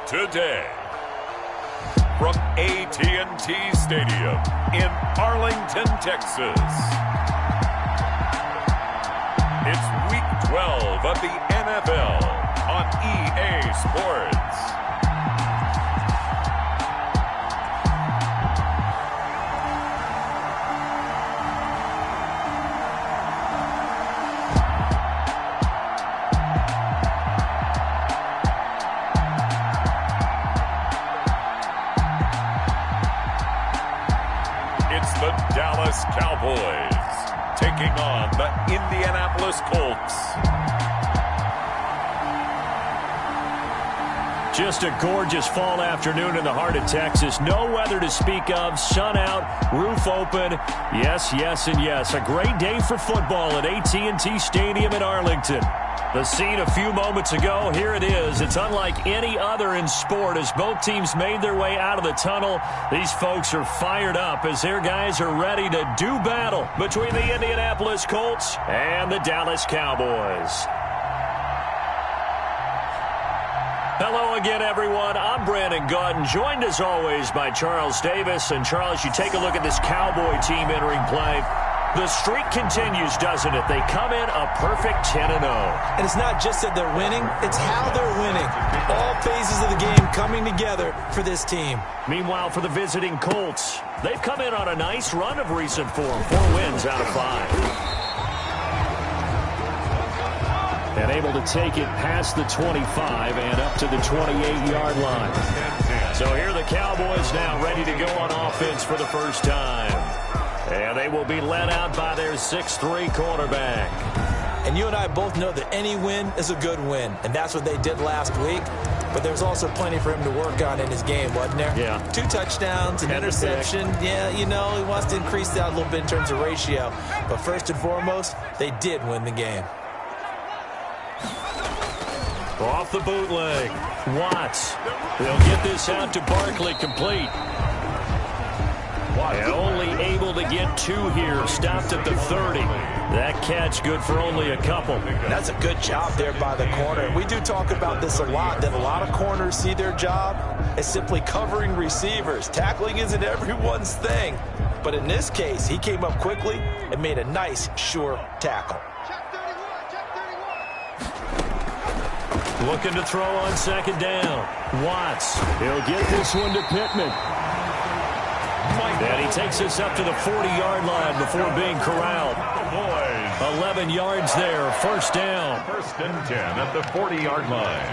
today. From AT&T Stadium in Arlington, Texas. It's Week 12 of the NFL on EA Sports. The Dallas Cowboys taking on the Indianapolis Colts. Just a gorgeous fall afternoon in the heart of Texas. No weather to speak of. Sun out, roof open. Yes, yes, and yes. A great day for football at AT&T Stadium in Arlington. The scene a few moments ago, here it is. It's unlike any other in sport as both teams made their way out of the tunnel. These folks are fired up as their guys are ready to do battle between the Indianapolis Colts and the Dallas Cowboys. Hello again, everyone. I'm Brandon Gautin, joined as always by Charles Davis. And Charles, you take a look at this Cowboy team entering play. The streak continues, doesn't it? They come in a perfect 10-0. And it's not just that they're winning, it's how they're winning. All phases of the game coming together for this team. Meanwhile, for the visiting Colts, they've come in on a nice run of recent form. 4 wins out of 5. And able to take it past the 25 and up to the 28-yard line. So here are the Cowboys now ready to go on offense for the first time. And they will be led out by their 6'3" quarterback. And you and I both know that any win is a good win. And that's what they did last week. But there's also plenty for him to work on in his game, wasn't there? Yeah. 2 touchdowns, an interception. Yeah, you know, he wants to increase that a little bit in terms of ratio. But first and foremost, they did win the game. Off the bootleg. Watts. They'll get this out to Barkley, complete. And only able to get 2 here. Stopped at the 30. That catch good for only a couple. That's a good job there by the corner. We do talk about this a lot, that a lot of corners see their job as simply covering receivers. Tackling isn't everyone's thing. But in this case, he came up quickly and made a nice, sure tackle. Looking to throw on second down. Watts. He'll get this one to Pittman. And he takes us up to the 40-yard line before being corralled. 11 yards there, first down. First and 10 at the 40-yard line.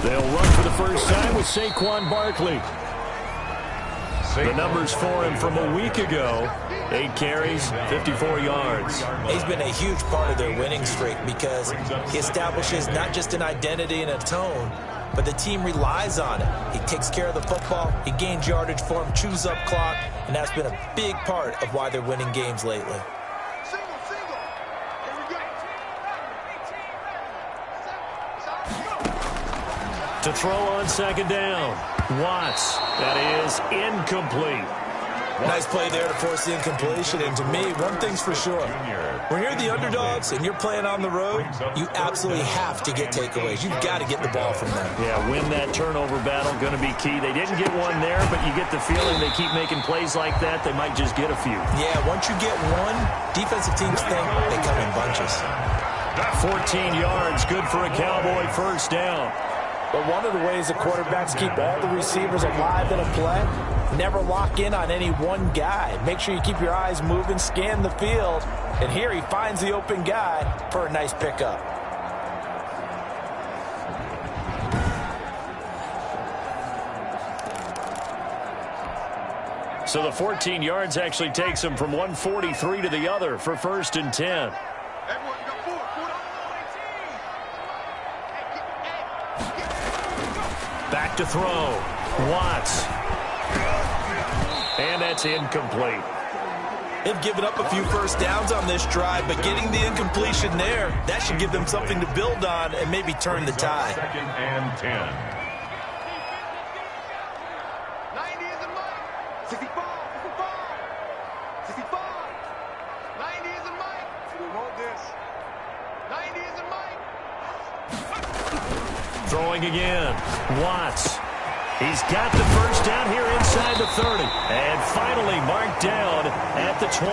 They'll run for the first time with Saquon Barkley. The numbers for him from a week ago. 8 carries, 54 yards. He's been a huge part of their winning streak because he establishes not just an identity and a tone, but the team relies on it. He takes care of the football, he gains yardage for him, chews up clock, and that's been a big part of why they're winning games lately. To throw on second down. Watts. That is incomplete. Nice play there to force the incompletion. And to me, one thing's for sure. When you're the underdogs and you're playing on the road, you absolutely have to get takeaways. You've got to get the ball from them. Yeah, win that turnover battle, going to be key. They didn't get one there, but you get the feeling they keep making plays like that, they might just get a few. Yeah, once you get one, defensive teams think they come in bunches. 14 yards, good for a Cowboy first down. But one of the ways the quarterbacks keep all the receivers alive in a play, never lock in on any one guy. Make sure you keep your eyes moving, scan the field. And here he finds the open guy for a nice pickup. So the 14 yards actually takes him from 143 to the other for first and 10. Back to throw. Watts. And that's incomplete. They've given up a few first downs on this drive, but getting the incompletion there, that should give them something to build on and maybe turn the tide. Second and 10. 90 is a mic. 65, 65. 90 is a mic. We want this. 90 is a mic. Throwing again. Watts. He's got the first down here inside the 30. And finally marked down at the 23.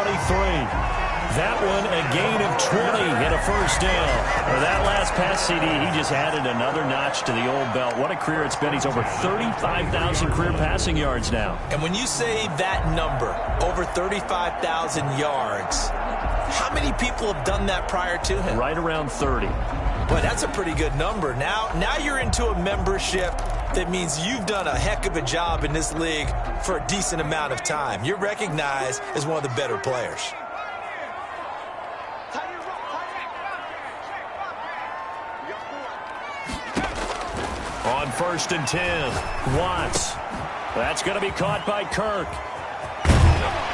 That one a gain of 20 and a first down. For that last pass CD, he just added another notch to the old belt. What a career it's been. He's over 35,000 career passing yards now. And when you say that number, over 35,000 yards, how many people have done that prior to him? Right around 30. Boy, that's a pretty good number. Now you're into a membership that means you've done a heck of a job in this league for a decent amount of time. You're recognized as one of the better players. On 1st and 10, Watts. That's going to be caught by Kirk.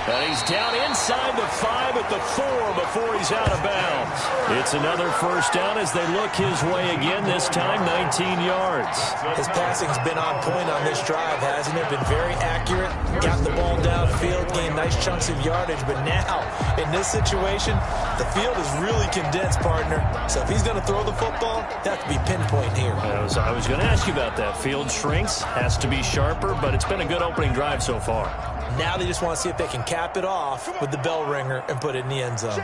And he's down inside the 5 at the 4 before he's out of bounds. It's another first down as they look his way again, this time 19 yards. His passing's been on point on this drive, hasn't it? Been very accurate, got the ball downfield, gained nice chunks of yardage, but now, in this situation, the field is really condensed, partner. So if he's going to throw the football, that to be pinpoint here. I was going to ask you about that. Field shrinks, has to be sharper, but it's been a good opening drive so far. Now they just want to see if they can cap it off with the bell ringer and put it in the end zone.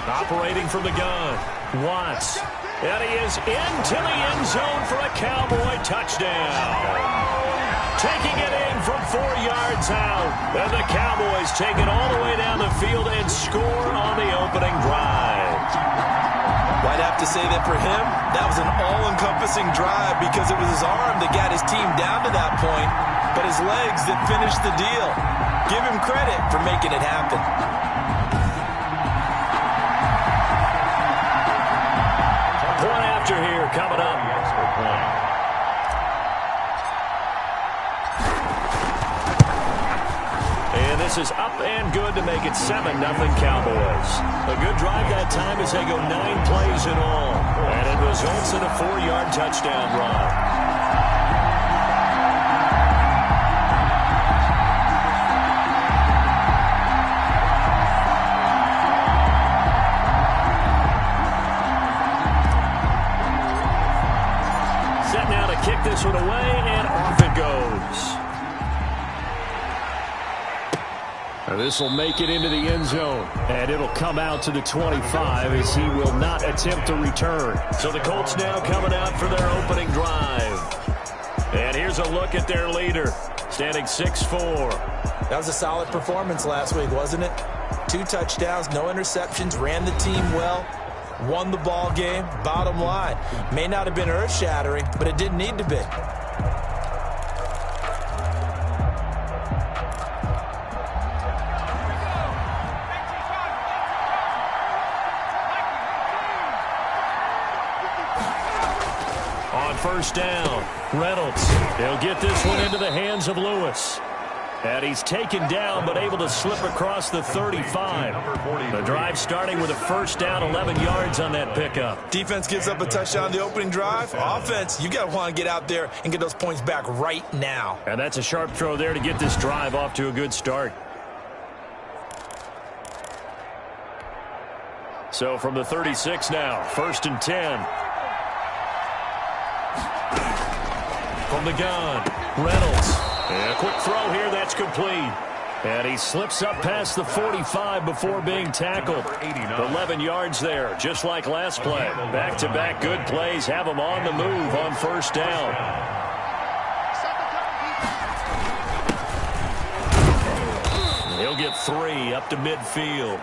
Operating from the gun, Watts. And he is into the end zone for a Cowboy touchdown. Taking it in from 4 yards out. And the Cowboys take it all the way down the field and score on the opening drive. I'd have to say that for him, that was an all-encompassing drive because it was his arm that got his team down to that point, but his legs that finished the deal. Give him credit for making it happen. Point after here coming up. And this is up and good to make it 7-0 Cowboys. A good drive that time as they go 9 plays in all. And it results in a 4-yard touchdown run. Kick this one away, and off it goes. This will make it into the end zone, and it'll come out to the 25 as he will not attempt to return. So the Colts now coming out for their opening drive. And here's a look at their leader, standing 6'4". That was a solid performance last week, wasn't it? 2 touchdowns, no interceptions, ran the team well. Won the ball game. Bottom line, may not have been earth-shattering, but it didn't need to be. On 1st down, Reynolds. He'll get this one into the hands of Lewis. And he's taken down, but able to slip across the 35. The drive starting with a first down, 11 yards on that pickup. Defense gives up a touchdown on the opening drive. Offense, you got to want to get out there and get those points back right now. And that's a sharp throw there to get this drive off to a good start. So from the 36 now, 1st and 10. From the gun, Reynolds. And a quick throw here, that's complete. And he slips up past the 45 before being tackled. 11 yards there, just like last play. Back-to-back good plays have him on the move on 1st down. He'll get 3 up to midfield.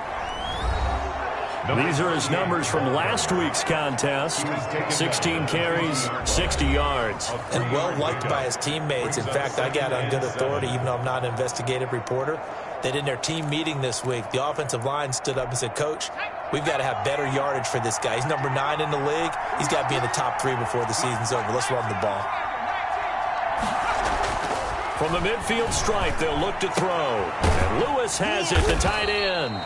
These are his numbers from last week's contest. 16 carries, 60 yards. And well-liked by his teammates. In fact, I got on good authority, even though I'm not an investigative reporter, that in their team meeting this week, the offensive line stood up and said, Coach, we've got to have better yardage for this guy. He's number 9 in the league. He's got to be in the top 3 before the season's over. Let's run the ball. From the midfield stripe, they'll look to throw. And Lewis has it, the tight end.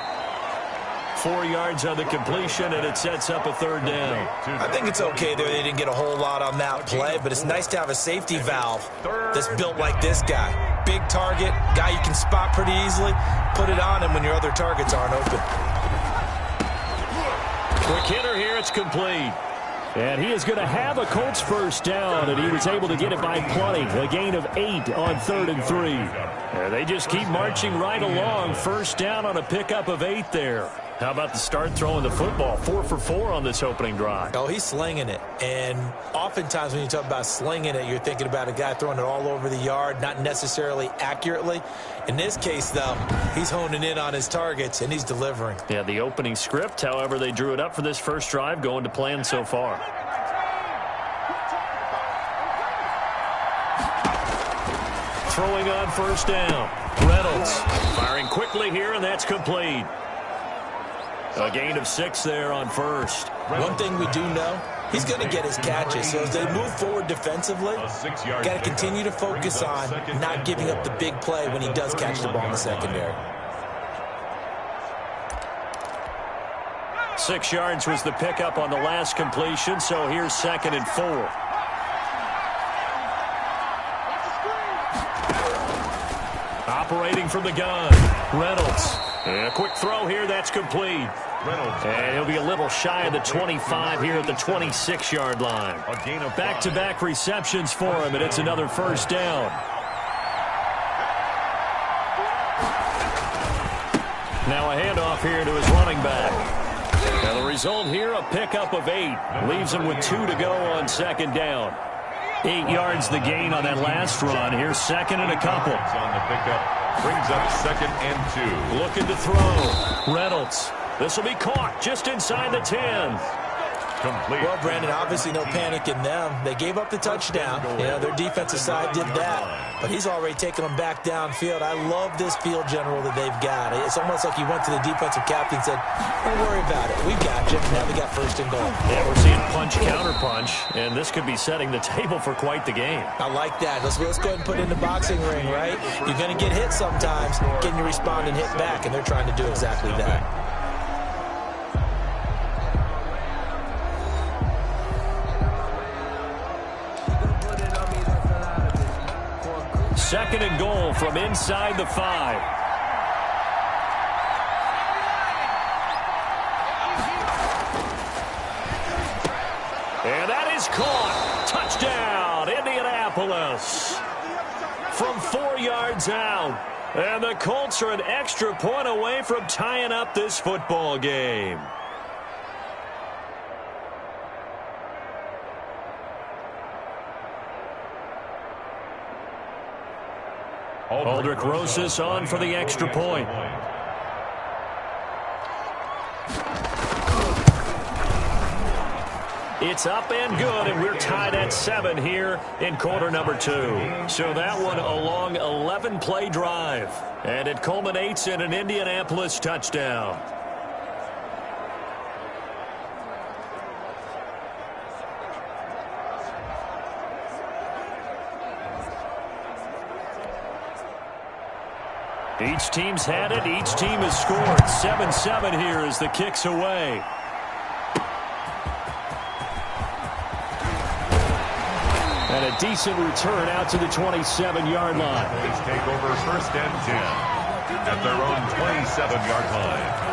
4 yards on the completion, and it sets up a 3rd down. I think it's okay there. They didn't get a whole lot on that play, but it's nice to have a safety valve that's built like this guy. Big target, guy you can spot pretty easily. Put it on him when your other targets aren't open. Quick hitter here, it's complete. And he is going to have a Colts first down, and he was able to get it by plenty. A gain of 8 on 3rd and 3. And they just keep marching right along. First down on a pickup of 8 there. How about the start throwing the football? 4 for 4 on this opening drive. Oh, he's slinging it. And oftentimes when you talk about slinging it, you're thinking about a guy throwing it all over the yard, not necessarily accurately. In this case, though, he's honing in on his targets, and he's delivering. Yeah, the opening script, however, they drew it up for this first drive, going to plan so far. Throwing on first down. Reynolds firing quickly here, and that's complete. A gain of 6 there on first. One thing we do know, he's going to get his catches. So as they move forward defensively, got to continue to focus on not giving up the big play when he does catch the ball in the secondary. 6 yards was the pickup on the last completion, so here's 2nd and 4. Operating from the gun, Reynolds. And a quick throw here, that's complete. And he'll be a little shy of the 25 here at the 26-yard line. Back-to-back receptions for him, and it's another first down. Now a handoff here to his running back. Now the result here, a pickup of 8. Leaves him with 2 to go on 2nd down. 8 yards the gain on that last run. Here's 2nd and a couple. On the pickup, brings up 2nd and 2. Looking to throw. Reynolds. This will be caught just inside the 10. Complete. Well, Brandon, obviously no panic in them. They gave up the touchdown. Their defensive side did that. But he's already taken them back downfield. I love this field general that they've got. It's almost like he went to the defensive captain and said, don't worry about it. We've got you. Now we got 1st and goal. Yeah, we're seeing punch, counter-punch, and this could be setting the table for quite the game. I like that. Let's go ahead and put it in the boxing ring, right? You're going to get hit sometimes. Can you respond and hit back? And they're trying to do exactly that. 2nd and goal from inside the 5. And that is caught. Touchdown, Indianapolis. From 4 yards out. And the Colts are an extra point away from tying up this football game. Aldrich Rosas on for the extra point. It's up and good, and we're tied at 7 here in quarter number 2. So that one a long 11-play drive, and it culminates in an Indianapolis touchdown. Each team's had it. Each team has scored. 7-7 here as the kick's away. And a decent return out to the 27-yard line. Cowboys take over 1st and 10 at their own 27-yard line.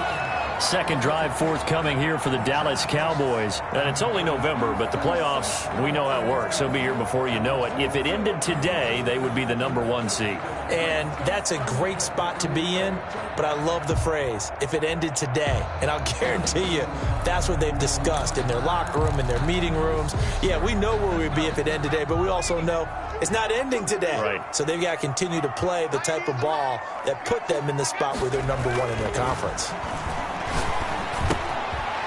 2nd drive forthcoming here for the Dallas Cowboys. And it's only November, but the playoffs, we know how it works. They'll be here before you know it. If it ended today, they would be the number 1 seed. And that's a great spot to be in, but I love the phrase, if it ended today. And I'll guarantee you, that's what they've discussed in their locker room, in their meeting rooms. Yeah, we know where we'd be if it ended today, but we also know it's not ending today. Right. So they've got to continue to play the type of ball that put them in the spot where they're number 1 in their conference.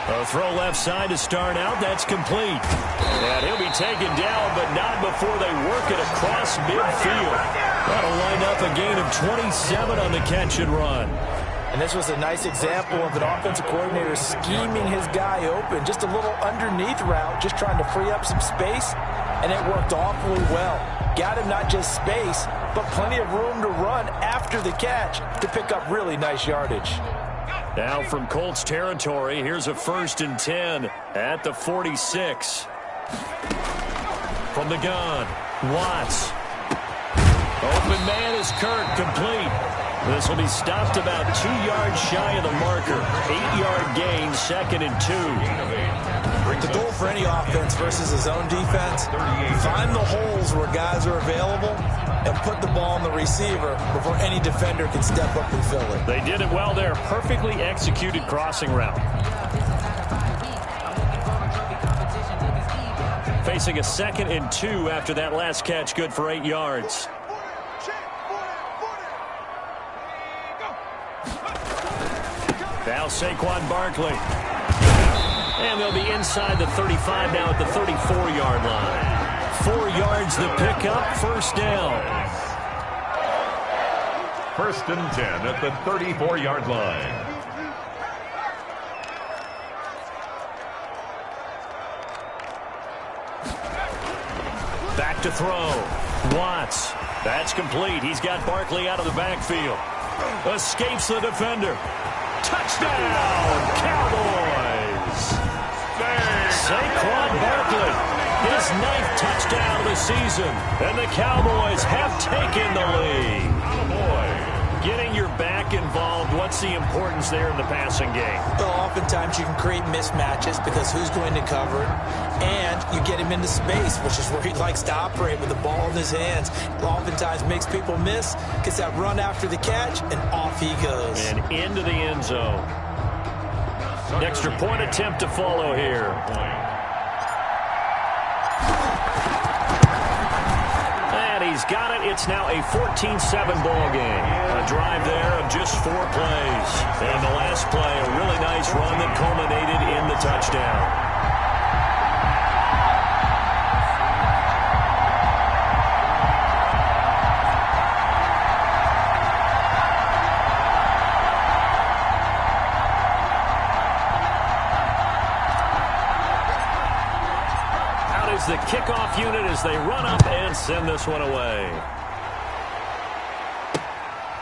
A throw left side to start out. That's complete. And he'll be taken down, but not before they work it across midfield. That'll line up a gain of 27 on the catch and run. And this was a nice example of an offensive coordinator scheming his guy open. Just a little underneath route, just trying to free up some space, and it worked awfully well. Got him not just space, but plenty of room to run after the catch to pick up really nice yardage. Now from Colts territory, here's a 1st and 10 at the 46. From the gun, Watts. Open man is Kirk, complete. This will be stopped about 2 yards shy of the marker. 8-yard gain, 2nd and 2. The goal for any offense versus his own defense, find the holes where guys are available and put the ball on the receiver before any defender can step up and fill it. They did it well there. Perfectly executed crossing route. Facing a 2nd and 2 after that last catch, good for 8 yards. Now Saquon Barkley. And they'll be inside the 35 now at the 34-yard line. 4 yards the pickup, 1st down. 1st and 10 at the 34-yard line. Back to throw. Watts. That's complete. He's got Barkley out of the backfield. Escapes the defender. Touchdown, Cowboys! Saquon Barkley, his 9th touchdown of the season, and the Cowboys have taken the lead. Getting your back involved, what's the importance there in the passing game? Well, oftentimes you can create mismatches because who's going to cover it, and you get him into space, which is where he likes to operate with the ball in his hands. Oftentimes makes people miss, gets that run after the catch, and off he goes. And into the end zone. An extra point attempt to follow here. And he's got it. It's now a 14-7 ball game. A drive there of just 4 plays. And the last play, a really nice run that culminated in the touchdown. The kickoff unit as they run up and send this one away.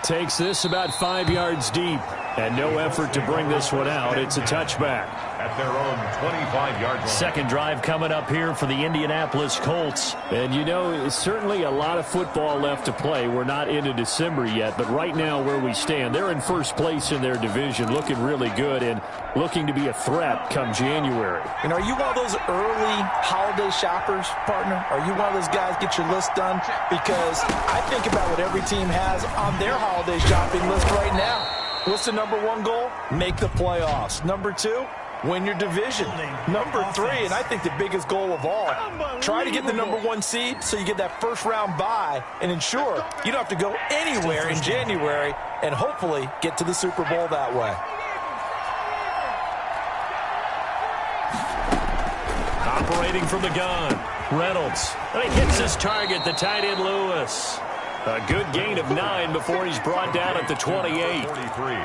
Takes this about 5 yards deep, and no effort to bring this one out. It's a touchback. At their own 25-yard line. Second drive coming up here for the Indianapolis Colts. And, you know, certainly a lot of football left to play. We're not into December yet, but right now where we stand, they're in first place in their division, looking really good and looking to be a threat come January. And are you one of those early holiday shoppers, partner? Are you one of those guys get your list done? Because I think about what every team has on their holiday shopping list right now. What's the number 1 goal? Make the playoffs. Number 2? Win your division. Number 3, and I think the biggest goal of all, try to get the number 1 seed so you get that first-round bye and ensure you don't have to go anywhere in January and hopefully get to the Super Bowl that way. Operating from the gun, Reynolds. And he hits his target, the tight end Lewis. A good gain of 9 before he's brought down at the 28. 43.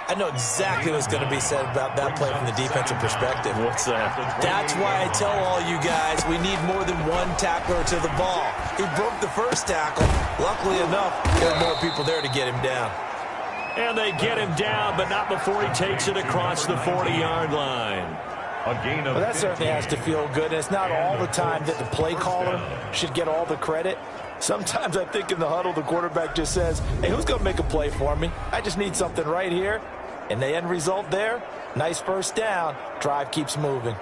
I know exactly what's going to be said about that play from the defensive perspective. What's that? That's why I tell all you guys we need more than 1 tackler to the ball. He broke the first tackle. Luckily enough, there are more people there to get him down. And they get him down, but not before he takes it across the 40-yard line. A gain of Well, that certainly has to feel good. And it's not all the time that the play caller should get all the credit. Sometimes I think in the huddle, the quarterback just says, hey, who's going to make a play for me? I just need something right here. And the end result there, nice first down. Drive keeps moving.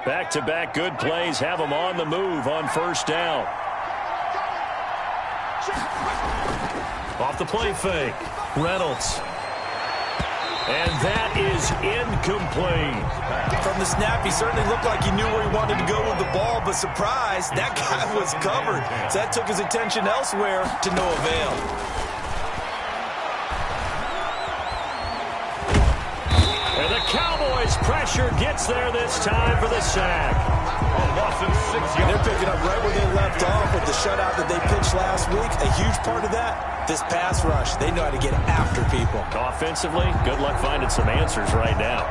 Back-to-back good plays have them on the move on first down. Off the play fake, Reynolds. And that is incomplete. From the snap, he certainly looked like he knew where he wanted to go with the ball, but surprise, that guy was covered. So that took his attention elsewhere to no avail. And the Cowboys pressure gets there this time for the sack. A loss of 6 yards. They're picking up right where they left off with the shutout that they pitched last week. A huge part of that, this pass rush. They know how to get after people. Offensively, good luck finding some answers right now.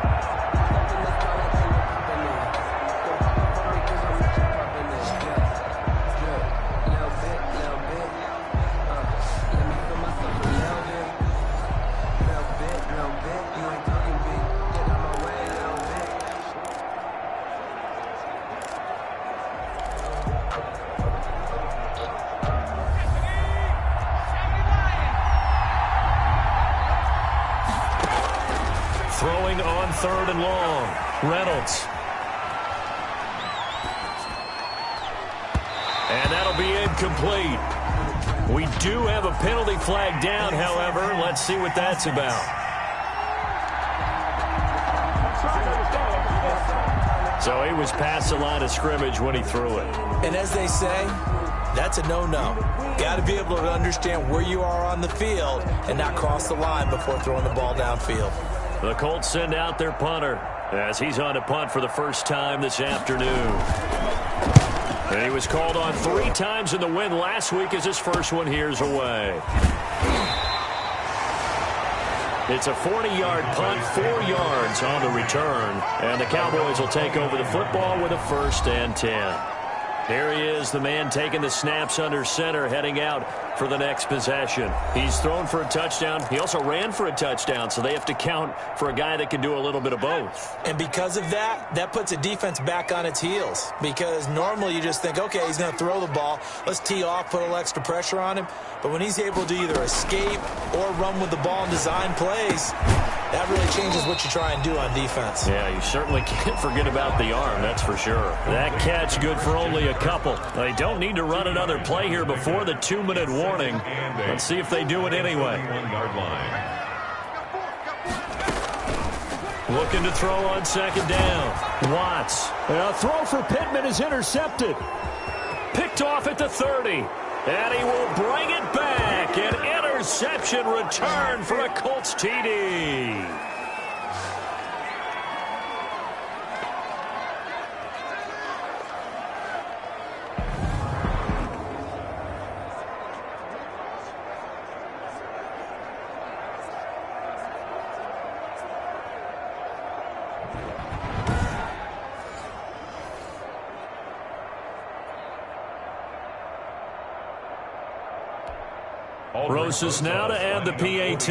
3rd and long. Reynolds. And that'll be incomplete. We do have a penalty flag down, however. Let's see what that's about. So he was past the line of scrimmage when he threw it. And as they say, that's a no-no. Got to be able to understand where you are on the field and not cross the line before throwing the ball downfield. The Colts send out their punter as he's on to punt for the first time this afternoon. And he was called on 3 times in the win last week as his first one here's away. It's a 40-yard punt, 4 yards on the return. And the Cowboys will take over the football with a 1st and 10. Here he is, the man taking the snaps under center, heading out for the next possession. He's thrown for a touchdown. He also ran for a touchdown, so they have to count for a guy that can do a little bit of both. And because of that, that puts a defense back on its heels. Because normally you just think, okay, he's going to throw the ball. Let's tee off, put a little extra pressure on him. But when he's able to either escape or run with the ball and design plays, that really changes what you try and do on defense. Yeah, you certainly can't forget about the arm, that's for sure. That catch good for only a couple. They don't need to run another play here before the 2-minute warning. Let's see if they do it anyway. Looking to throw on 2nd down. Watts. A throw for Pittman is intercepted. Picked off at the 30. And he will bring it back. An interception return for a Colts TD. Rosas now to add the PAT.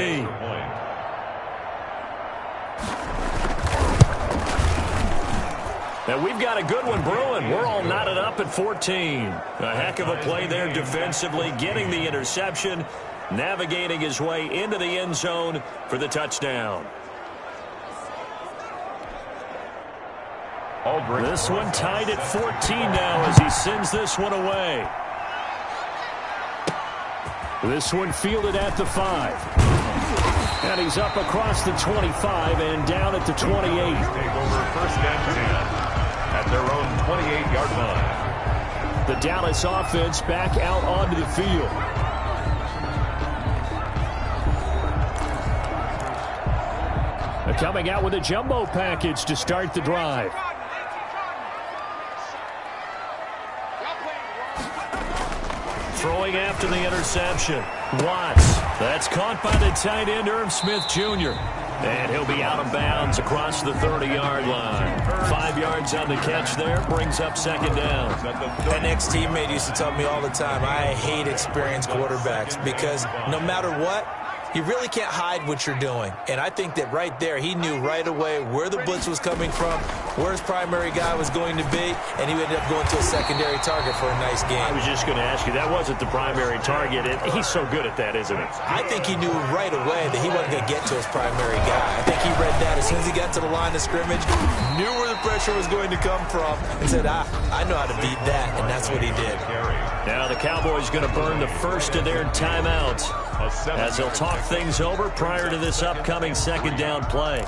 And we've got a good one brewing. We're all knotted up at 14. A heck of a play there defensively, getting the interception, navigating his way into the end zone for the touchdown. This one tied at 14 now as he sends this one away. This one fielded at the 5. And he's up across the 25 and down at the 28. Take over 1st and 10 at their own 28-yard line. The Dallas offense back out onto the field. They're coming out with a jumbo package to start the drive. Throwing after the interception. Watts. That's caught by the tight end, Irv Smith Jr. And he'll be out of bounds across the 30-yard line. 5 yards on the catch there. Brings up 2nd down. An ex-teammate used to tell me all the time, I hate experienced quarterbacks because no matter what, you really can't hide what you're doing. And I think that right there, he knew right away where the blitz was coming from, where his primary guy was going to be, and he ended up going to a secondary target for a nice game. I was just going to ask you, that wasn't the primary target. He's so good at that, isn't he? I think he knew right away that he wasn't going to get to his primary guy. I think he read that as soon as he got to the line of scrimmage, knew where the pressure was going to come from, and said, I know how to beat that, and that's what he did. Now the Cowboys going to burn the first of their timeouts as they'll talk things over prior to this upcoming 2nd down play.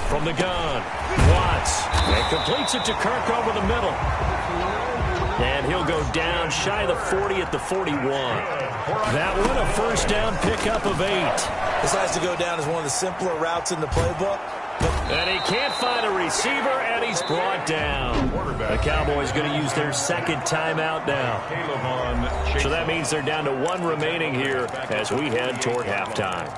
From the gun, Watts, and completes it to Kirk over the middle. And he'll go down shy of the 40 at the 41. That one, a 1st down pickup of 8. This has to go down as one of the simpler routes in the playbook. And he can't find a receiver, and he's brought down. The Cowboys going to use their 2nd timeout now. So that means they're down to 1 remaining here as we head toward halftime.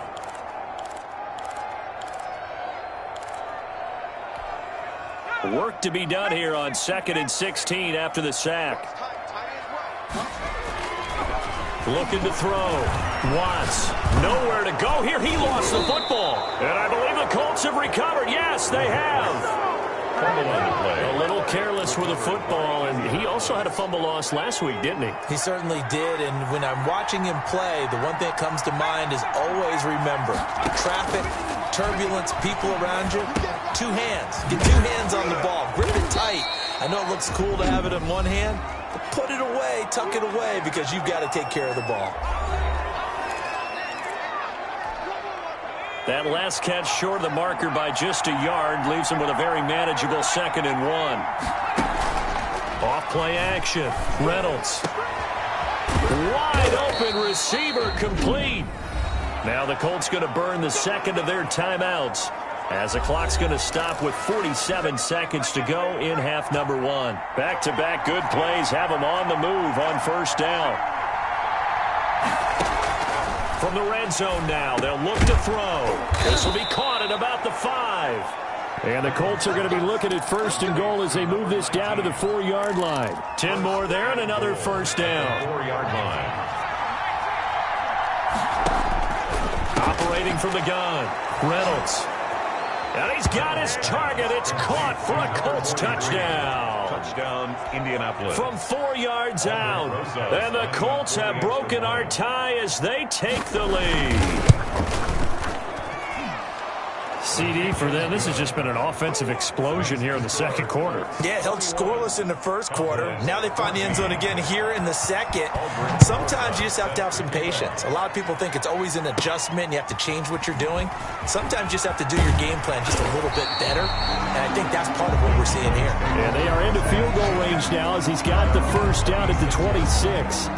Work to be done here on 2nd and 16 after the sack. Looking to throw. Watts. Nowhere to go here. He lost the football. And I believe the Colts have recovered. Yes, they have. Fumble on the play. A little careless with the football, and he also had a fumble loss last week, didn't he? He certainly did, and when I'm watching him play, the one thing that comes to mind is always remember, traffic, turbulence, people around you, two hands. Get two hands on the ball. Grip it tight. I know it looks cool to have it in one hand, but put it away, tuck it away, because you've got to take care of the ball. That last catch short of the marker by just a yard leaves him with a very manageable 2nd and 1. Off play action. Reynolds. Wide open receiver complete. Now the Colts going to burn the second of their timeouts as the clock's going to stop with 47 seconds to go in half number 1. Back-to-back good plays have them on the move on first down. From the red zone now, they'll look to throw. This will be caught at about the 5. And the Colts are going to be looking at 1st and goal as they move this down to the 4-yard line. 10 more there and another first down. 4-yard line. Operating from the gun, Reynolds. And he's got his target. It's caught for a Colts touchdown. Touchdown, Indianapolis. From 4 yards out. And the Colts have broken our tie as they take the lead. CD for them. This has just been an offensive explosion here in the second quarter. Yeah, held scoreless in the first quarter. Now they find the end zone again here in the second. Sometimes you just have to have some patience. A lot of people think it's always an adjustment and you have to change what you're doing. Sometimes you just have to do your game plan just a little bit better. And I think that's part of what we're seeing here. And they are into field goal range now as he's got the first down at the 26.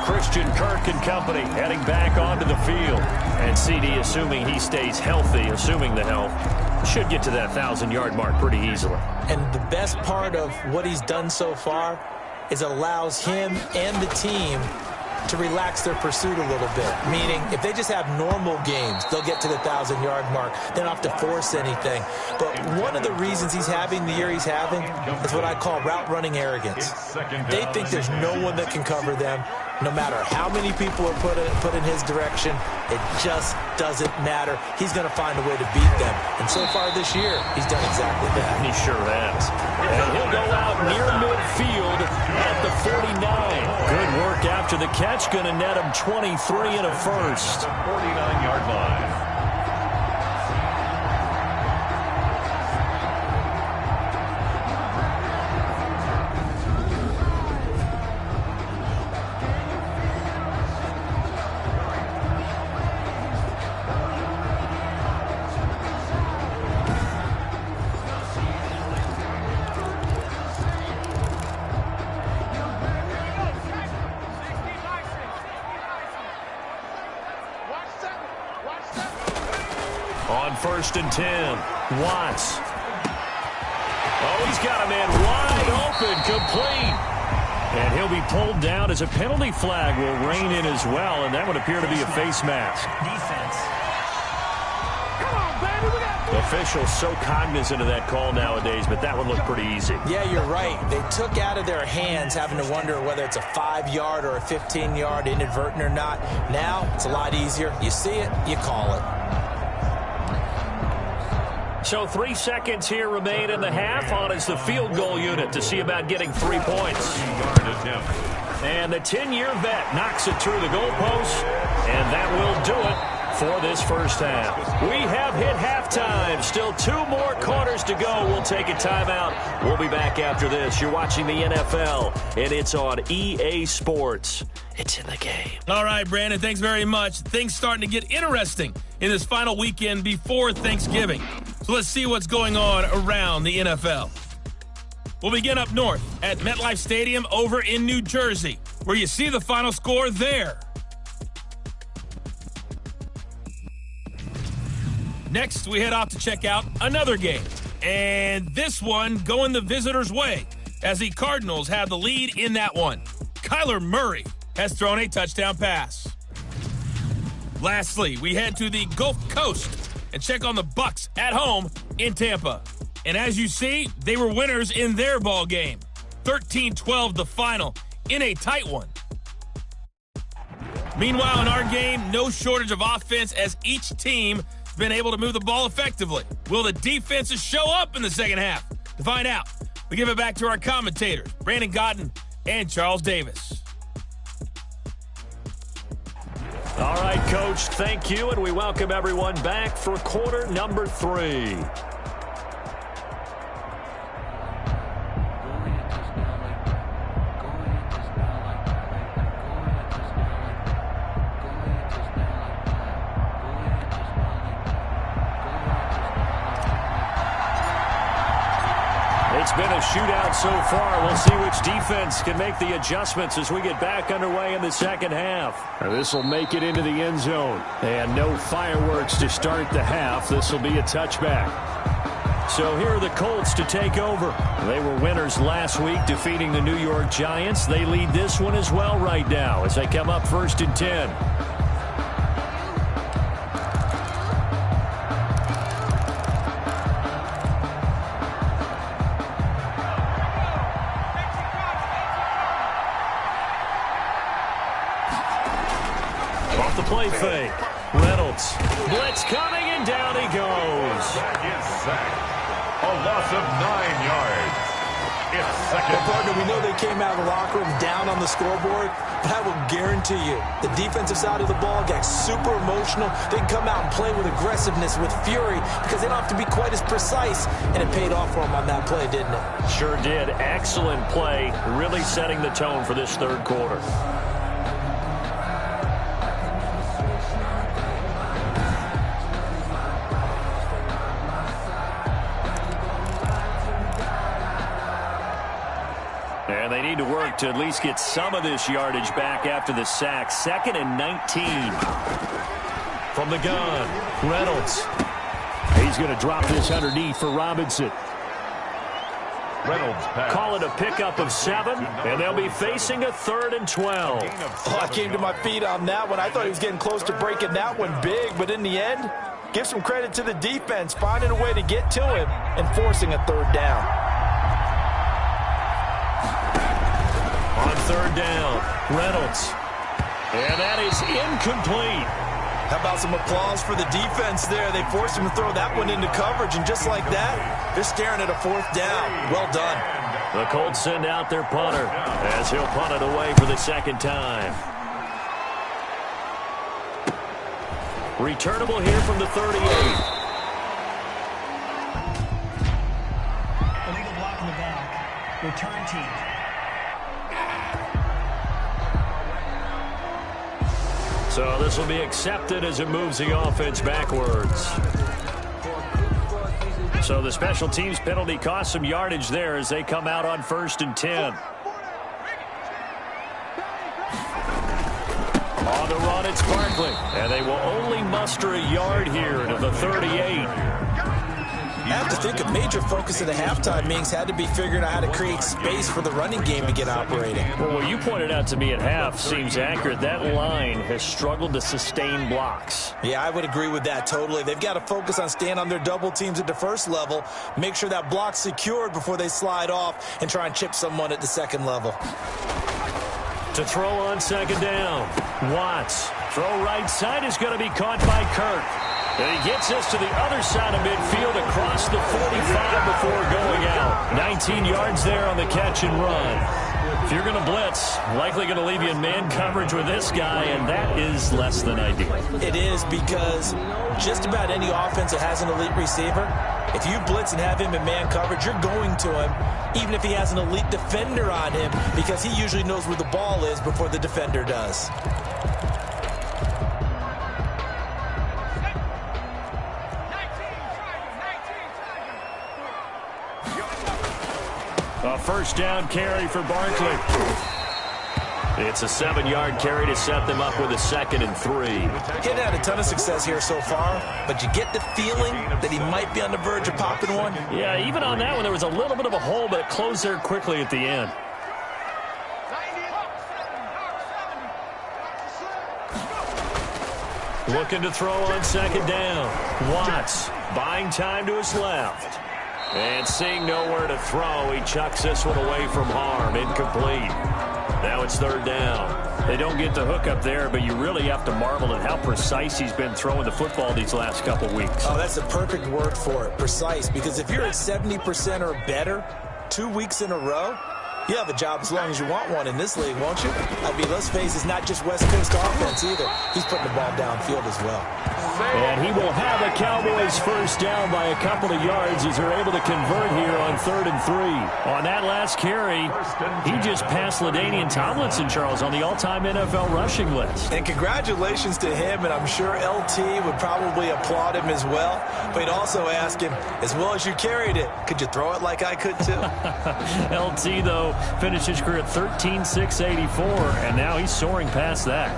Christian Kirk and company heading back onto the field. And CD, assuming he stays healthy, assuming the health, should get to that 1,000-yard mark pretty easily. And the best part of what he's done so far is it allows him and the team to relax their pursuit a little bit. Meaning, if they just have normal games, they'll get to the 1,000-yard mark. They don't have to force anything. But one of the reasons he's having the year he's having is what I call route running arrogance. They think there's no one that can cover them. No matter how many people are put in his direction, it just doesn't matter. He's going to find a way to beat them. And so far this year, he's done exactly that. He sure has. And he'll go out near midfield at the 49. Good work after the catch. Going to net him 23 and a first. 49-yard line. On 1st and 10, Watts. Oh, he's got a man wide open, complete. And he'll be pulled down as a penalty flag will rein in as well, and that would appear to be a face mask. Defense. Come on, baby, we got Officials so cognizant of that call nowadays, but that one looked pretty easy. Yeah, you're right. They took out of their hands having to wonder whether it's a 5-yard or a 15-yard inadvertent or not. Now, it's a lot easier. You see it, you call it. So 3 seconds here remain in the half on as the field goal unit to see about getting 3 points. And the 10-year vet knocks it through the goalpost, and that will do it for this first half. We have hit halftime. Still 2 more quarters to go. We'll take a timeout. We'll be back after this. You're watching the NFL, and it's on EA Sports. It's in the game. All right, Brandon, thanks very much. Things starting to get interesting in this final weekend before Thanksgiving. So let's see what's going on around the NFL. We'll begin up north at MetLife Stadium over in New Jersey, where you see the final score there. Next, we head off to check out another game. And this one going the visitors' way, as the Cardinals have the lead in that one. Kyler Murray has thrown a touchdown pass. Lastly, we head to the Gulf Coast and check on the Bucs at home in Tampa. And as you see, they were winners in their ball game. 13-12 the final in a tight one. Meanwhile, in our game, no shortage of offense as each team has been able to move the ball effectively. Will the defenses show up in the second half? To find out, we give it back to our commentators, Brandon Godden and Charles Davis. All right, Coach, thank you, and we welcome everyone back for quarter number 3. It's been a shootout so far. We'll see which defense can make the adjustments as we get back underway in the second half. This will make it into the end zone. And no fireworks to start the half. This will be a touchback. So here are the Colts to take over. They were winners last week, defeating the New York Giants. They lead this one as well right now as they come up 1st and 10. Off the play fake. Reynolds. Blitz coming, and down he goes. That is sacked. A loss of 9 yards. It's second. Well, partner, we know they came out of the locker room down on the scoreboard, but I will guarantee you the defensive side of the ball got super emotional. They can come out and play with aggressiveness, with fury, because they don't have to be quite as precise, and it paid off for them on that play, didn't it? Sure did. Excellent play, really setting the tone for this third quarter. And they need to work to at least get some of this yardage back after the sack. 2nd and 19. From the gun, Reynolds. He's going to drop this underneath for Robinson. Reynolds pass. Call it a pickup of 7, and they'll be facing a 3rd and 12. Oh, I came to my feet on that one. I thought he was getting close to breaking that one big, but in the end, give some credit to the defense, finding a way to get to him and forcing a 3rd down. On 3rd down, Reynolds. And that is incomplete. How about some applause for the defense there? They forced him to throw that one into coverage, and just like that, they're staring at a 4th down. Well done. The Colts send out their punter as he'll punt it away for the 2nd time. Returnable here from the 38. Illegal block in the back. Return team. So this will be accepted as it moves the offense backwards. So the special teams penalty cost some yardage there as they come out on 1st and 10. On the run, it's Barkley. And they will only muster a yard here to the 38. I have to think a major focus of the halftime meetings had to be figuring out how to create space for the running game to get operating. Well, what you pointed out to me at half seems accurate. That line has struggled to sustain blocks. Yeah, I would agree with that totally. They've got to focus on staying on their double teams at the first level, make sure that block's secured before they slide off and try and chip someone at the second level. To throw on 2nd down, Watts. Throw right side is going to be caught by Kirk. And he gets us to the other side of midfield across the 45 before going out. 19 yards there on the catch and run. If you're going to blitz, likely going to leave you in man coverage with this guy, and that is less than ideal. It is, because just about any offense that has an elite receiver, if you blitz and have him in man coverage, you're going to him, even if he has an elite defender on him, because he usually knows where the ball is before the defender does. A 1st down carry for Barkley. It's a 7-yard carry to set them up with a 2nd and 3. He hasn't had a ton of success here so far, but you get the feeling that he might be on the verge of popping one. Yeah, even on that one, there was a little bit of a hole, but it closed there quickly at the end. Looking to throw on 2nd down. Watts buying time to his left. And seeing nowhere to throw, he chucks this one away from harm. Incomplete. Now it's third down. They don't get the hook up there, but you really have to marvel at how precise he's been throwing the football these last couple weeks. Oh, that's the perfect word for it, precise. Because if you're at 70% or better 2 weeks in a row, you have a job as long as you want one in this league, won't you? I mean, let's face it, it's not just West Coast offense either. He's putting the ball downfield as well. And he will have a Cowboys first down by a couple of yards as they're able to convert here on 3rd and 3. On that last carry, he just passed LaDainian Tomlinson, Charles, on the all-time NFL rushing list. And congratulations to him, and I'm sure LT would probably applaud him as well. But he'd also ask him, as well as you carried it, could you throw it like I could too? LT, though, finished his career at 13,684, and now he's soaring past that.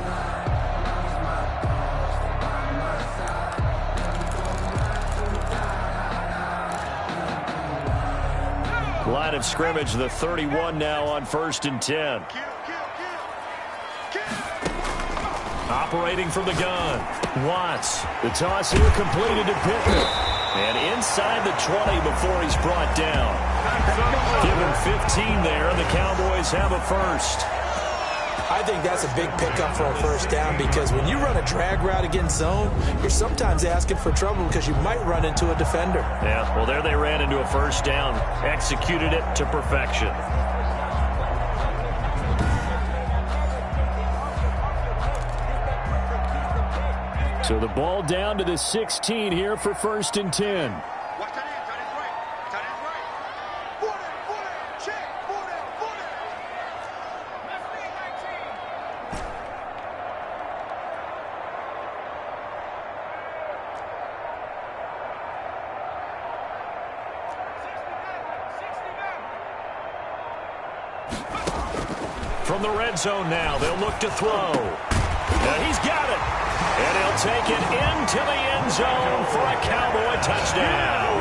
Line of scrimmage, the 31 now on 1st and 10. Operating from the gun. Watts. The toss here completed to Pittman. And inside the 20 before he's brought down. Give him 15 there, and the Cowboys have a first. I think that's a big pickup for a first down because when you run a drag route against zone, you're sometimes asking for trouble because you might run into a defender. Yeah, well, there they ran into a first down. Executed it to perfection. So the ball down to the 16 here for 1st and 10. From the red zone now, they'll look to throw. And he's got it. And he'll take it into the end zone for a Cowboy touchdown.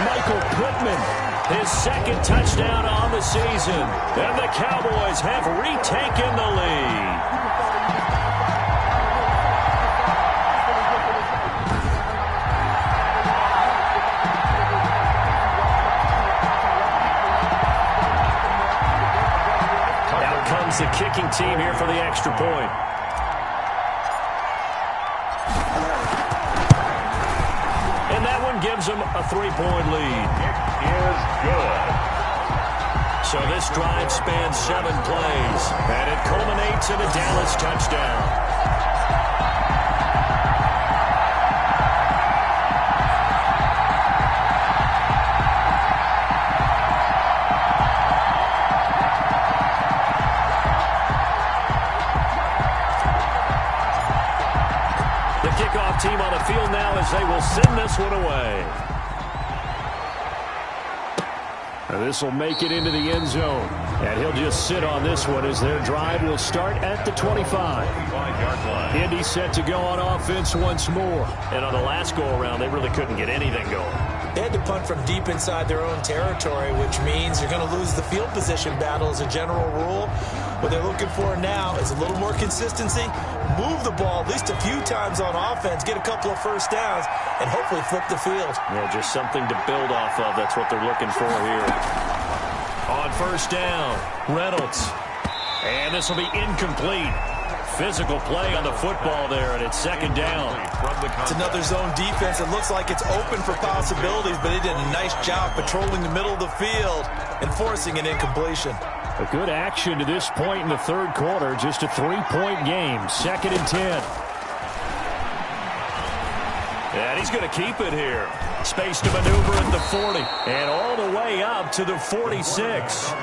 Michael Pittman, his second touchdown on the season. And the Cowboys have retaken the lead. The kicking team here for the extra point. And that one gives them a 3-point lead. It is good. So this drive spans 7 plays, and it culminates in a Dallas touchdown. Team on the field now as they will send this one away. This will make it into the end zone. And he'll just sit on this one as their drive will start at the 25. Indy set to go on offense once more. And on the last go-around, they really couldn't get anything going. They had to punt from deep inside their own territory, which means you're going to lose the field position battle as a general rule. What they're looking for now is a little more consistency, move the ball at least a few times on offense, get a couple of first downs, and hopefully flip the field. Yeah, just something to build off of. That's what they're looking for here. On first down, Reynolds. And this will be incomplete. Physical play on the football there, and it's second down. It's another zone defense. It looks like it's open for possibilities, but they did a nice job patrolling the middle of the field and forcing an incompletion. A good action to this point in the third quarter. Just a 3-point game. 2nd and 10. And he's going to keep it here. Space to maneuver at the 40. And all the way up to the 46.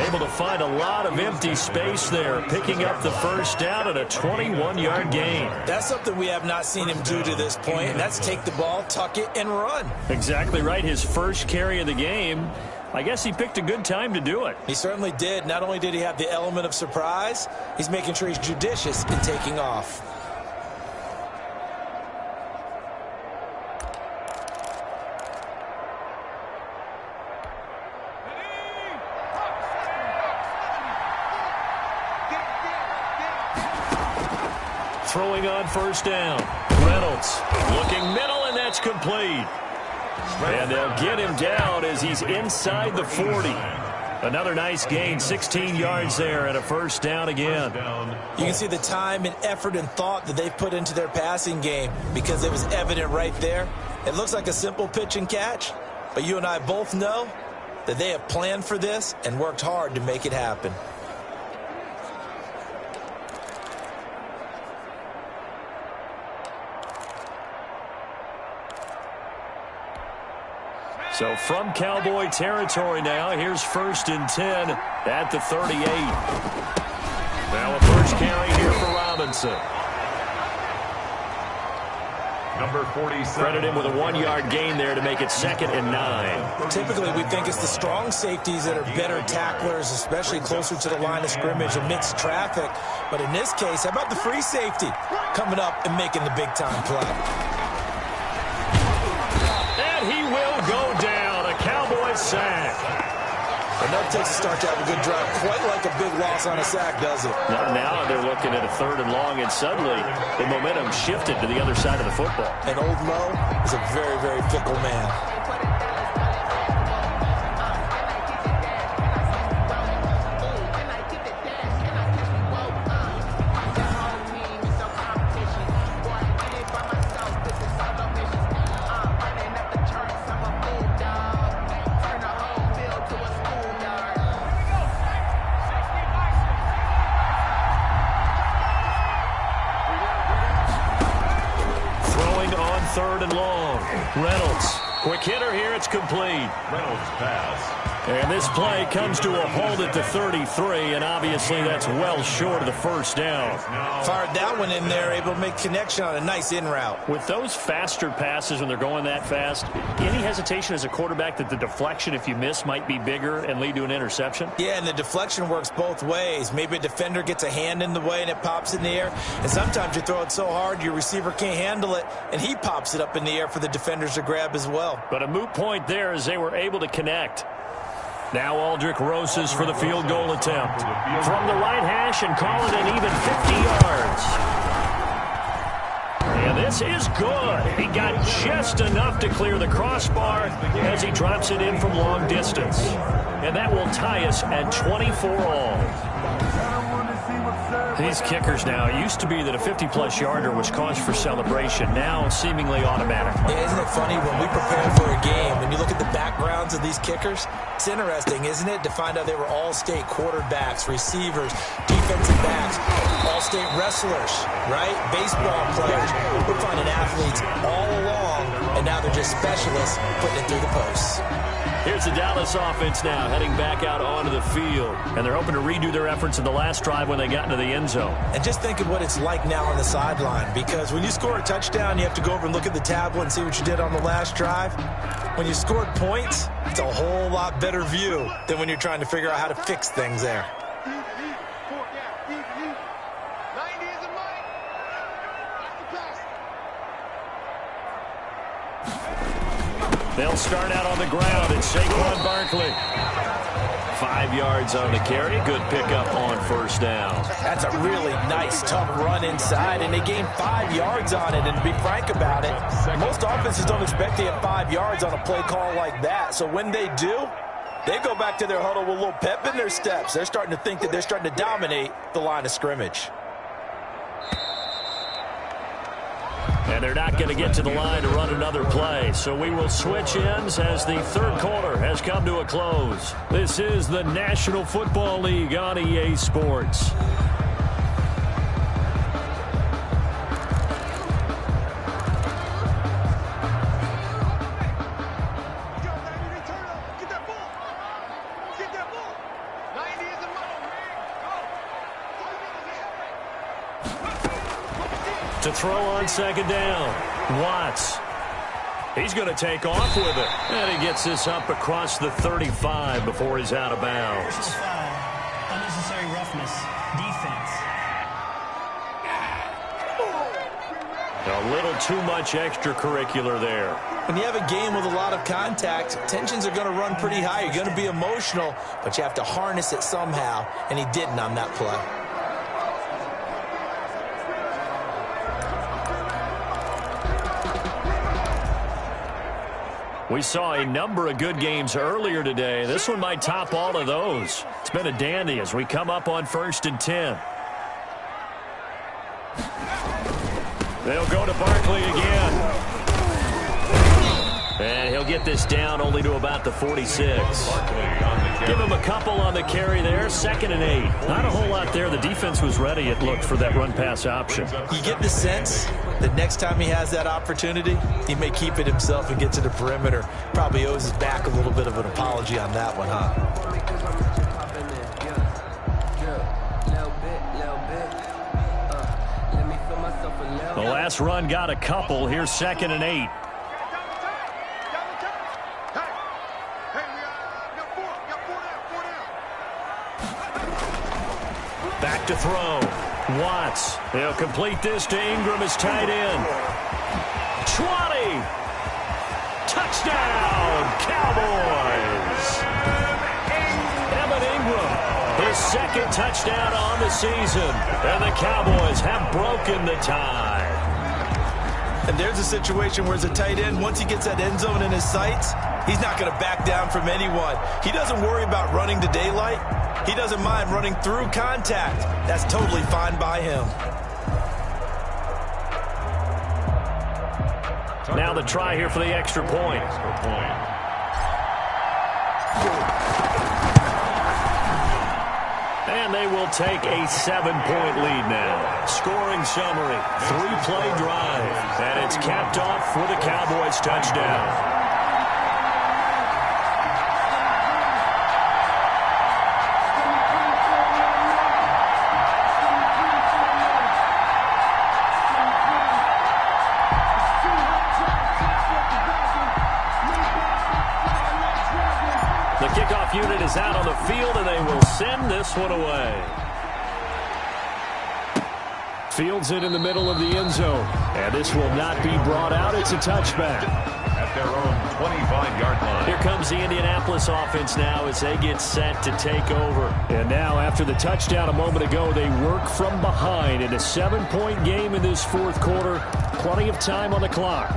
Able to find a lot of empty space there. Picking up the first down at a 21-yard gain. That's something we have not seen him do to this point. And that's take the ball, tuck it, and run. Exactly right. His first carry of the game. I guess he picked a good time to do it. He certainly did. Not only did he have the element of surprise, he's making sure he's judicious in taking off. Throwing on first down. Reynolds looking middle, and that's complete. And they'll get him down as he's inside the 40. Another nice gain, 16 yards there and a first down again. You can see the time and effort and thought that they've put into their passing game because it was evident right there. It looks like a simple pitch and catch, but you and I both know that they have planned for this and worked hard to make it happen. So from Cowboy territory now, here's 1st and 10 at the 38. Now a first carry here for Robinson. Number 47. Credit him with a 1-yard gain there to make it 2nd and 9. Typically, we think it's the strong safeties that are better tacklers, especially closer to the line of scrimmage amidst traffic. But in this case, how about the free safety coming up and making the big-time play? He will go down. A Cowboy sack. Enough takes a start to have a good drive. Quite like a big loss on a sack, does it? Now they're looking at a 3rd and long, and suddenly the momentum shifted to the other side of the football. And Old Mo is a very, very fickle man. Reynolds, quick hitter here, it's complete. Reynolds pass. And this play comes to a halt at the 33, and obviously that's well short of the first down. Fired that one in there, able to make connection on a nice in route. With those faster passes when they're going that fast, any hesitation as a quarterback that the deflection, if you miss, might be bigger and lead to an interception? Yeah, and the deflection works both ways. Maybe a defender gets a hand in the way and it pops in the air, and sometimes you throw it so hard your receiver can't handle it, and he pops it up in the air for the defenders to grab as well. But a moot point there as they were able to connect. Now Aldrich Rosas for the field goal attempt. From the right hash and call it an even 50 yards. And this is good. He got just enough to clear the crossbar as he drops it in from long distance. And that will tie us at 24 all. These kickers now, it used to be that a 50-plus yarder was cause for celebration. Now seemingly automatic. Yeah, isn't it funny when we prepare for a game, when you look at the backgrounds of these kickers, it's interesting, isn't it, to find out they were all-state quarterbacks, receivers, defensive backs, all-state wrestlers, right? Baseball players. We're finding athletes all along, and now they're just specialists putting it through the posts. Here's the Dallas offense now heading back out onto the field. And they're hoping to redo their efforts in the last drive when they got into the end zone. And just think of what it's like now on the sideline, because when you score a touchdown, you have to go over and look at the tablet and see what you did on the last drive. When you scored points, it's a whole lot better view than when you're trying to figure out how to fix things there. They'll start out on the ground. It's Saquon Barkley. 5 yards on the carry. Good pickup on first down. That's a really nice, tough run inside, and they gained 5 yards on it. And to be frank about it, most offenses don't expect to get 5 yards on a play call like that. So when they do, they go back to their huddle with a little pep in their steps. They're starting to think that they're starting to dominate the line of scrimmage. And they're not going to get to the line to run another play. So we will switch ends as the third quarter has come to a close. This is the National Football League on EA Sports. To throw on second down, Watts. He's going to take off with it. And he gets this up across the 35 before he's out of bounds. Unnecessary roughness. Defense. A little too much extracurricular there. When you have a game with a lot of contact, tensions are going to run pretty high. You're going to be emotional, but you have to harness it somehow, and he didn't on that play. We saw a number of good games earlier today. This one might top all of those. It's been a dandy as we come up on 1st and 10. They'll go to Barkley again. And he'll get this down only to about the 46. Give him a couple on the carry there. 2nd and 8. Not a whole lot there. The defense was ready, it looked, for that run-pass option. You get the sense that next time he has that opportunity, he may keep it himself and get to the perimeter. Probably owes his back a little bit of an apology on that one, huh? The last run got a couple. Here's 2nd and 8. Back to throw. Watts. They'll complete this to Ingram as tight end. 20. Touchdown, Cowboys. Evan Ingram, his 2nd touchdown on the season. And the Cowboys have broken the tie. And there's a situation where as a tight end, once he gets that end zone in his sights, he's not going to back down from anyone. He doesn't worry about running to daylight. He doesn't mind running through contact. That's totally fine by him. Now the try here for the extra point. And they will take a 7-point lead now. Scoring summary, 3-play drive. And it's capped off with a Cowboys touchdown. The kickoff unit is out on the field, and they will send this one away. Fields it in the middle of the end zone. And this will not be brought out. It's a touchback. At their own 25-yard line. Here comes the Indianapolis offense now as they get set to take over. And now, after the touchdown a moment ago, they work from behind in a 7-point game in this 4th quarter. Plenty of time on the clock.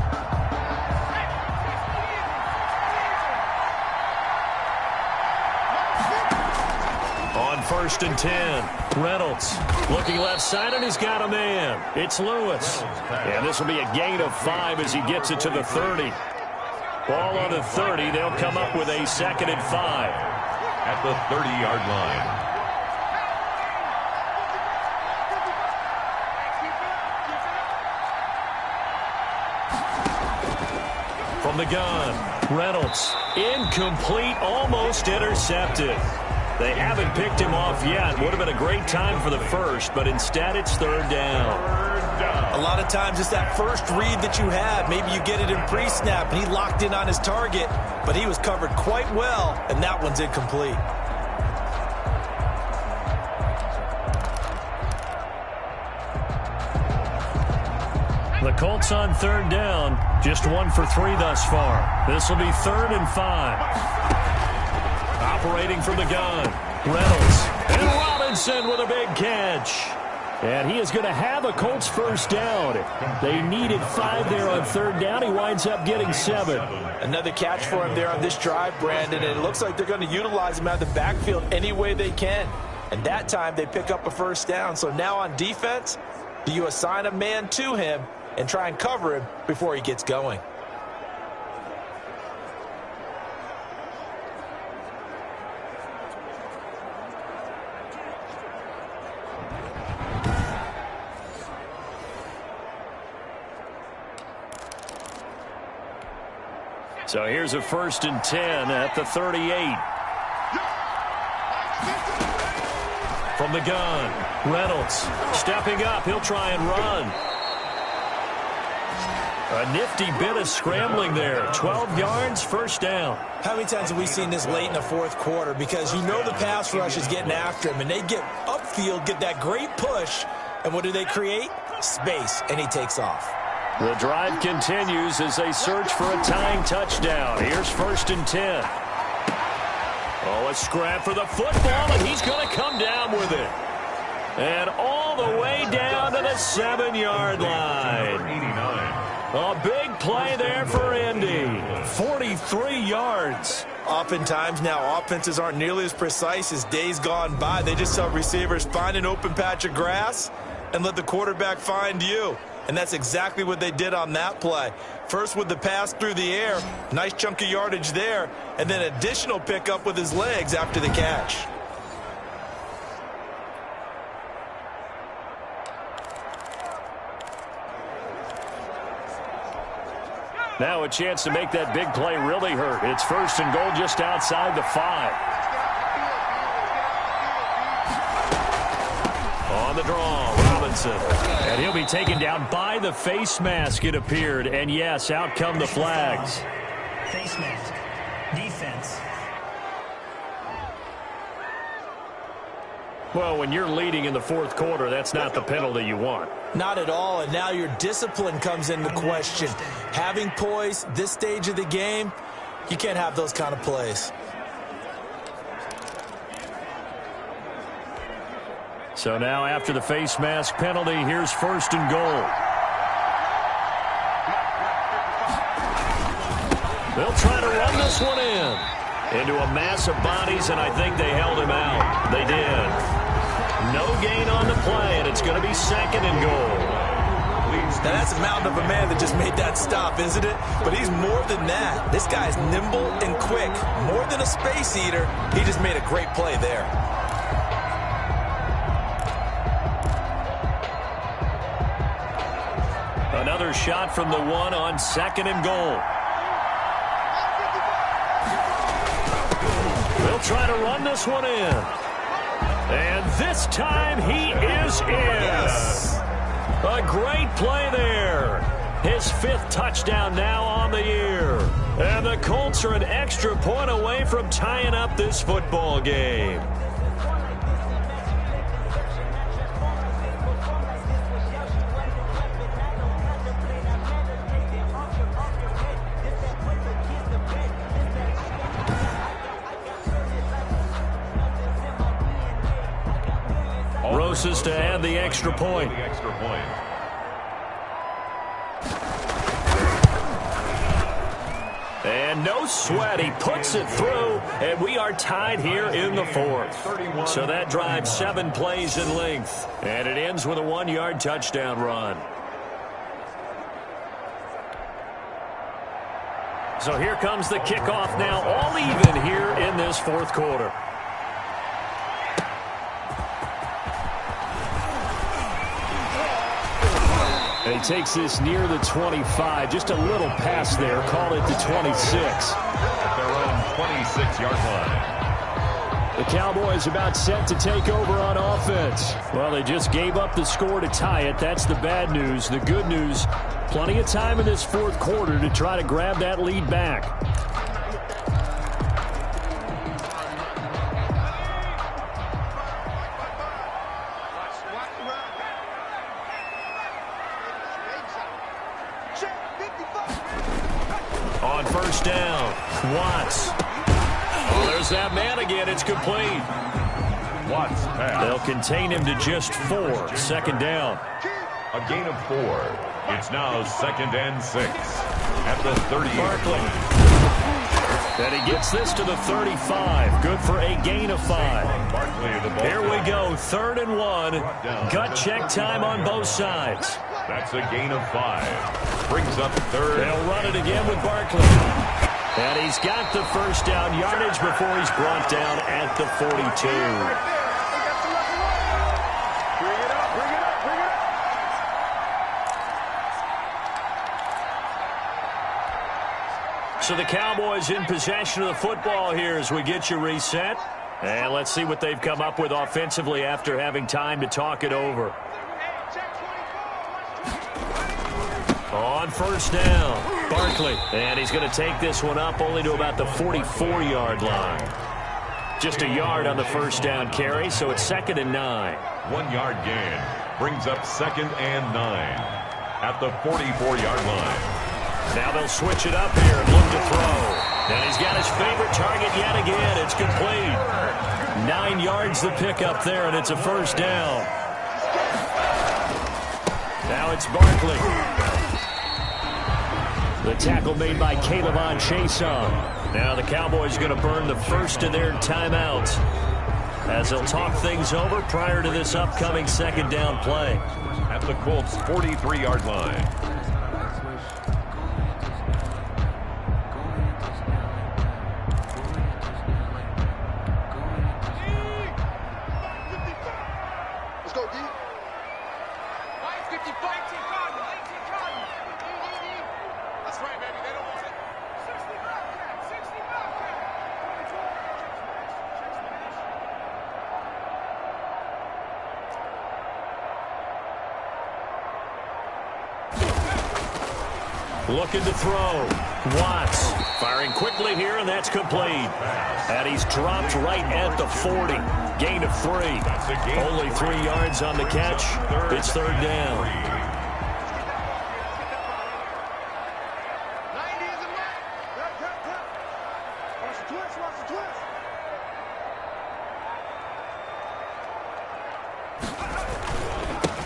On 1st and 10, Reynolds looking left side, and he's got a man. It's Lewis. And this will be a gain of 5 as he gets it to the 30. Ball on the 30. They'll come up with a 2nd and 5. At the 30-yard line. From the gun, Reynolds. Incomplete, almost intercepted. They haven't picked him off yet. Would have been a great time for the first, but instead it's 3rd down. A lot of times it's that first read that you have. Maybe you get it in pre-snap, and he locked in on his target, but he was covered quite well, and that one's incomplete. The Colts on 3rd down, just 1 for 3 thus far. This will be 3rd and 5. Operating from the gun, Reynolds. And Robinson with a big catch. And he is going to have a Colts first down. They needed 5 there on 3rd down. He winds up getting 7. Another catch for him there on this drive, Brandon, and it looks like they're going to utilize him out of the backfield any way they can. And that time they pick up a first down. So now on defense, do you assign a man to him and try and cover him before he gets going? So here's a 1st and 10 at the 38. From the gun, Reynolds stepping up. He'll try and run. A nifty bit of scrambling there. 12 yards, first down. How many times have we seen this late in the 4th quarter? Because you know the pass rush is getting after him, and they get upfield, get that great push, and what do they create? Space, and he takes off. The drive continues as they search for a tying touchdown. Here's 1st and 10. Oh, a scrap for the football, and he's going to come down with it. And all the way down to the 7-yard line. A big play there for Indy. 43 yards. Oftentimes now, offenses aren't nearly as precise as days gone by. They just help receivers find an open patch of grass and let the quarterback find you. And that's exactly what they did on that play. First with the pass through the air, nice chunk of yardage there, and then additional pickup with his legs after the catch. Now a chance to make that big play really hurt. It's 1st and goal just outside the 5. On the draw, Robinson. And he'll be taken down by the face mask, it appeared. And yes, out come the flags. Face mask. Defense. Well, when you're leading in the 4th quarter, that's not the penalty you want. Not at all, and now your discipline comes into question. Having poise this stage of the game, you can't have those kind of plays. So now after the face mask penalty, here's 1st and goal. They'll try to run this one into a mass of bodies, and I think they held him out. They did. No gain on the play, and it's going to be 2nd and goal. Now that's a mountain of a man that just made that stop, isn't it? But he's more than that. This guy's nimble and quick. More than a space eater, he just made a great play there. Another shot from the 1 on 2nd and goal. They'll try to run this one in. And this time he is in. Yes. A great play there. His 5th touchdown now on the year. And the Colts are an extra point away from tying up this football game. Rosas to add the extra point. And no sweat. He puts it through, and we are tied here in the 4th. So that drives 7 plays in length. And it ends with a 1-yard touchdown run. So here comes the kickoff now, all even here in this 4th quarter. And he takes this near the 25. Just a little pass there. Call it the 26. At their own 26-yard line. The Cowboys about set to take over on offense. Well, they just gave up the score to tie it. That's the bad news. The good news, plenty of time in this 4th quarter to try to grab that lead back. On 1st down, Watts. Oh, there's that man again. It's complete. Watts pass. They'll contain him to just 4. 2nd down. A gain of 4. It's now 2nd and 6 at the 30. Barkley. And he gets this to the 35. Good for a gain of 5. Barkley, the ball. Here we go. 3rd and 1. Gut check time on both sides. That's a gain of 5. Brings up 3rd. They'll run it again with Barkley. And he's got the 1st down yardage before he's brought down at the 42. So the Cowboys in possession of the football here as we get you reset. And let's see what they've come up with offensively after having time to talk it over. On 1st down, Barkley. And he's going to take this one up only to about the 44-yard line. Just a yard on the 1st down carry, so it's 2nd and 9. 1-yard gain. Brings up 2nd and 9 at the 44-yard line. Now they'll switch it up here and look to throw. And he's got his favorite target yet again. It's complete. 9 yards the pickup there, and it's a 1st down. Now it's Barkley. The tackle made by Caleb Chason. Now the Cowboys going to burn the first of their timeouts as they'll talk things over prior to this upcoming second down play. At the Colts' 43-yard line. Looking to throw. Watts firing quickly here, and that's complete. And he's dropped right at the 40. Gain of 3. Only 3 yards on the catch. It's third down.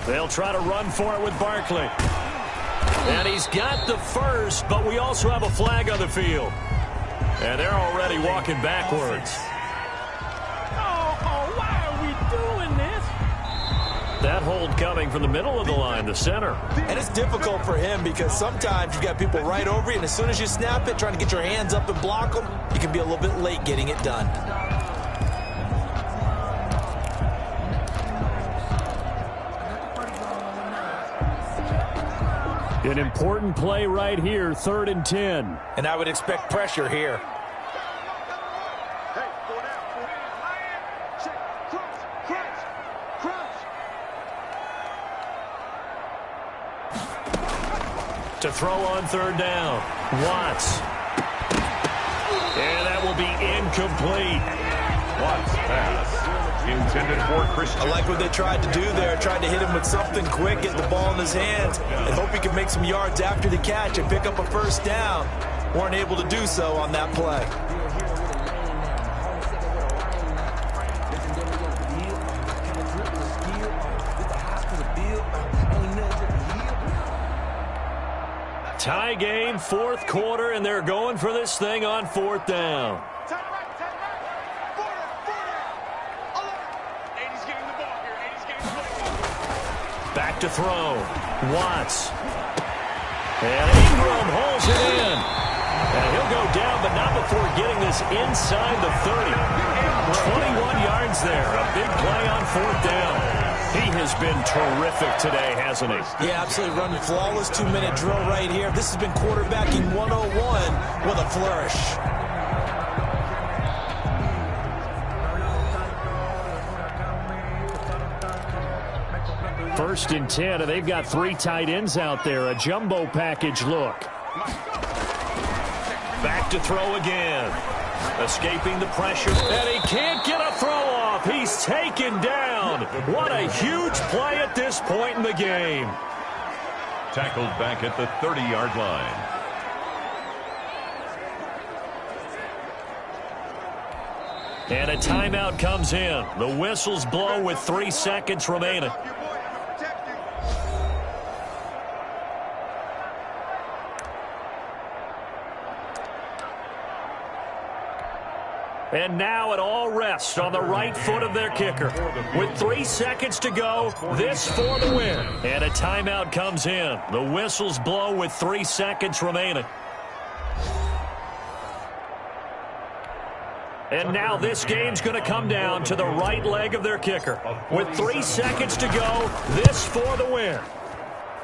They'll try to run for it with Barkley. And he's got the first, but we also have a flag on the field. And they're already walking backwards. Oh, why are we doing this? That hold coming from the middle of the line, the center. And it's difficult for him because sometimes you've got people right over you, and as soon as you snap it, trying to get your hands up and block them, you can be a little bit late getting it done. An important play right here, 3rd and 10. And I would expect pressure here. To throw on 3rd down, Watts. And that will be incomplete. Watts pass intended for Christian. I like what they tried to do there. Tried to hit him with something quick, get the ball in his hands, and hope he can make some yards after the catch and pick up a first down. Weren't able to do so on that play. Tie game, 4th quarter, and they're going for this thing on 4th down. Back to throw. Watts. And Ingram holds it in. And he'll go down, but not before getting this inside the 30. 21 yards there. A big play on 4th down. He has been terrific today, hasn't he? Yeah, absolutely. Running flawless 2-minute drill right here. This has been quarterbacking 101 with a flourish. 1st and 10, and they've got 3 tight ends out there. A jumbo package look. Back to throw again. Escaping the pressure, and he can't get a throw off. He's taken down. What a huge play at this point in the game. Tackled back at the 30-yard line. And a timeout comes in. The whistles blow with 3 seconds remaining. And now it all rests on the right foot of their kicker. With 3 seconds to go, this for the win. And a timeout comes in. The whistles blow with 3 seconds remaining. And now this game's going to come down to the right leg of their kicker. With 3 seconds to go, this for the win.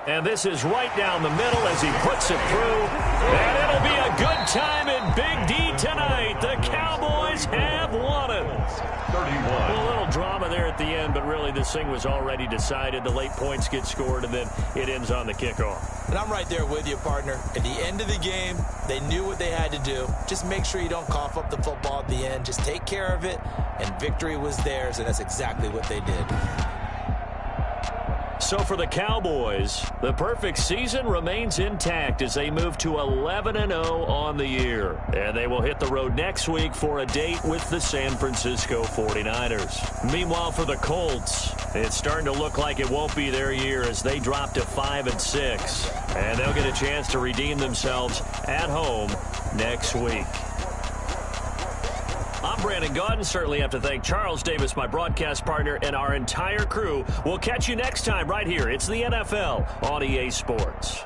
And this is right down the middle as he puts it through. And it'll be a good time in Big D tonight. The Cowboys have won it. 31. A little drama there at the end, but really this thing was already decided. The late points get scored, and then it ends on the kickoff. And I'm right there with you, partner. At the end of the game, they knew what they had to do. Just make sure you don't cough up the football at the end. Just take care of it, and victory was theirs, and that's exactly what they did. So for the Cowboys, the perfect season remains intact as they move to 11-0 on the year. And they will hit the road next week for a date with the San Francisco 49ers. Meanwhile, for the Colts, it's starting to look like it won't be their year as they drop to 5-6. And they'll get a chance to redeem themselves at home next week. I'm Brandon Gaudin. Certainly have to thank Charles Davis, my broadcast partner, and our entire crew. We'll catch you next time right here. It's the NFL on EA Sports.